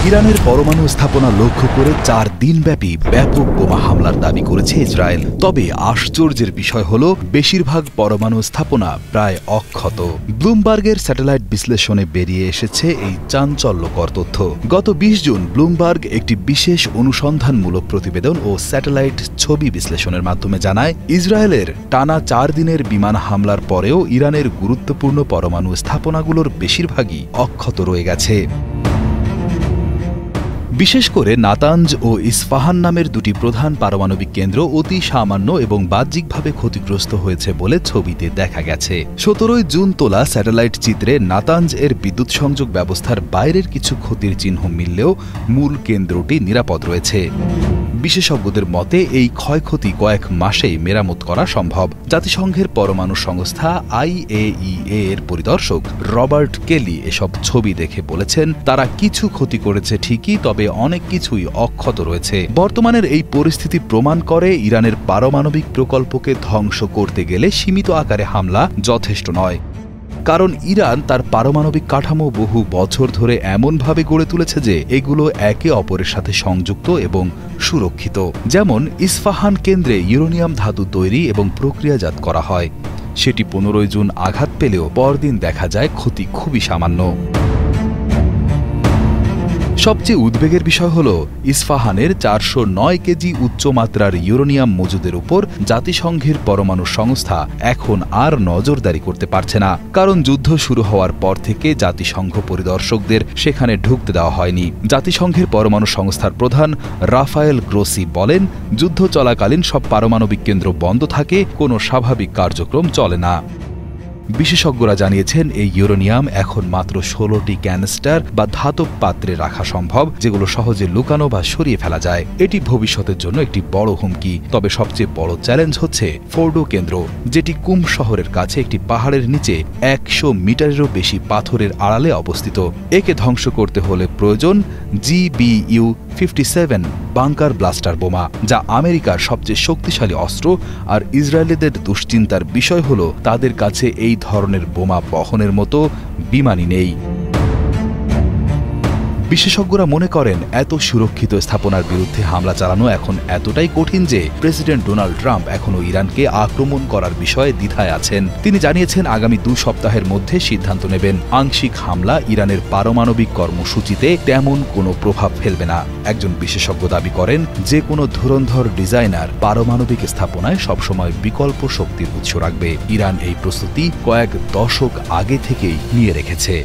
ইরানের পরমাণু স্থাপনা লক্ষ্য করে 4 দিনব্যাপী ব্যাপক বোমা হামলার দাবি করেছে ইসরায়েল। তবে আশ্চর্যের বিষয় হল বেশিরভাগ পরমাণু স্থাপনা প্রায় অক্ষত। ব্লুমবার্গের স্যাটেলাইট বিশ্লেষণে বেরিয়ে এসেছে এই চাঞ্চল্যকর তথ্য। গত 20 জুন ব্লুমবার্গ একটি বিশেষ অনুসন্ধানমূলক প্রতিবেদন ও স্যাটেলাইট ছবি বিশ্লেষণের মাধ্যমে জানায়, ইসরায়েলের টানা 4 দিনের বিমান হামলার পরেও ইরানের গুরুত্বপূর্ণ পরমাণু স্থাপনাগুলোর বেশিরভাগই অক্ষত রয়ে গেছে। বিশেষ করে নাতাঞ্জ ও ইস্পাহান নামের দুটি প্রধান পারমাণবিক কেন্দ্র অতি সামান্য এবং বাহ্যিকভাবে ক্ষতিগ্রস্ত হয়েছে বলে ছবিতে দেখা গেছে। 17 জুন তোলা স্যাটেলাইট চিত্রে নাতাঞ্জ এর বিদ্যুৎ সংযোগ ব্যবস্থার বাইরের কিছু ক্ষতির চিহ্ন মিললেও মূল কেন্দ্রটি নিরাপদ রয়েছে। বিশেষজ্ঞদের মতে এই ক্ষয়ক্ষতি কয়েক মাসেই মেরামত করা সম্ভব। জাতিসংঘের পরমাণু সংস্থা IAEA এর পরিদর্শক রবার্ট কেলি এসব ছবি দেখে বলেছেন, তারা কিছু ক্ষতি করেছে ঠিকই, তবে অনেক কিছুই অক্ষত রয়েছে। বর্তমানের এই পরিস্থিতি প্রমাণ করে ইরানের পারমাণবিক প্রকল্পকে ধ্বংস করতে গেলে সীমিত আকারে হামলা যথেষ্ট নয়। কারণ ইরান তার পারমাণবিক কাঠামো বহু বছর ধরে এমনভাবে গড়ে তুলেছে যে এগুলো একে অপরের সাথে সংযুক্ত এবং সুরক্ষিত। যেমন ইস্পাহান কেন্দ্রে ইউরেনিয়াম ধাতু তৈরি এবং প্রক্রিয়াজাত করা হয়। সেটি 15 জুন আঘাত পেলেও পরদিন দেখা যায় ক্ষতি খুবই সামান্য। সবচেয়ে উদ্বেগের বিষয় হল ইস্পাহানের 409 কেজি উচ্চমাত্রার ইউরেনিয়াম মজুদের উপর জাতিসংঘের পরমাণু সংস্থা এখন আর নজরদারি করতে পারছে না। কারণ যুদ্ধ শুরু হওয়ার পর থেকে জাতিসংঘ পরিদর্শকদের সেখানে ঢুকতে দেওয়া হয়নি। জাতিসংঘের পরমাণু সংস্থার প্রধান রাফায়েল গ্রোসি বলেন, যুদ্ধ চলাকালীন সব পারমাণবিক কেন্দ্র বন্ধ থাকে, কোনো স্বাভাবিক কার্যক্রম চলে না। বিশেষজ্ঞরা জানিয়েছেন, এই ইউরেনিয়াম এখন মাত্র 16টি ক্যানিস্টার বা ধাতব পাত্রে রাখা সম্ভব, যেগুলো সহজে লুকানো বা সরিয়ে ফেলা যায়। এটি ভবিষ্যতের জন্য একটি বড় হুমকি। তবে সবচেয়ে বড় চ্যালেঞ্জ হচ্ছে ফোর্ডো কেন্দ্র, যেটি কুম শহরের কাছে একটি পাহাড়ের নিচে 100 মিটারেরও বেশি পাথরের আড়ালে অবস্থিত। একে ধ্বংস করতে হলে প্রয়োজন GBU-57 বাংকার ব্লাস্টার বোমা, যা আমেরিকার সবচেয়ে শক্তিশালী অস্ত্র। আর ইসরায়েলিদের দুশ্চিন্তার বিষয় হল তাদের কাছে এই ধরনের বোমা বহনের মতো বিমানই নেই। বিশেষজ্ঞরা মনে করেন, এত সুরক্ষিত স্থাপনার বিরুদ্ধে হামলা চালানো এখন এতটাই কঠিন যে প্রেসিডেন্ট ডোনাল্ড ট্রাম্প এখনও ইরানকে আক্রমণ করার বিষয়ে দ্বিধায় আছেন। তিনি জানিয়েছেন, আগামী 2 সপ্তাহের মধ্যে সিদ্ধান্ত নেবেন। আংশিক হামলা ইরানের পারমাণবিক কর্মসূচিতে তেমন কোনো প্রভাব ফেলবে না। একজন বিশেষজ্ঞ দাবি করেন, যে কোনো ধুরন্ধর ডিজাইনার পারমাণবিক স্থাপনায় সবসময় বিকল্প শক্তির উৎস রাখবে। ইরান এই প্রস্তুতি কয়েক দশক আগে থেকেই নিয়ে রেখেছে।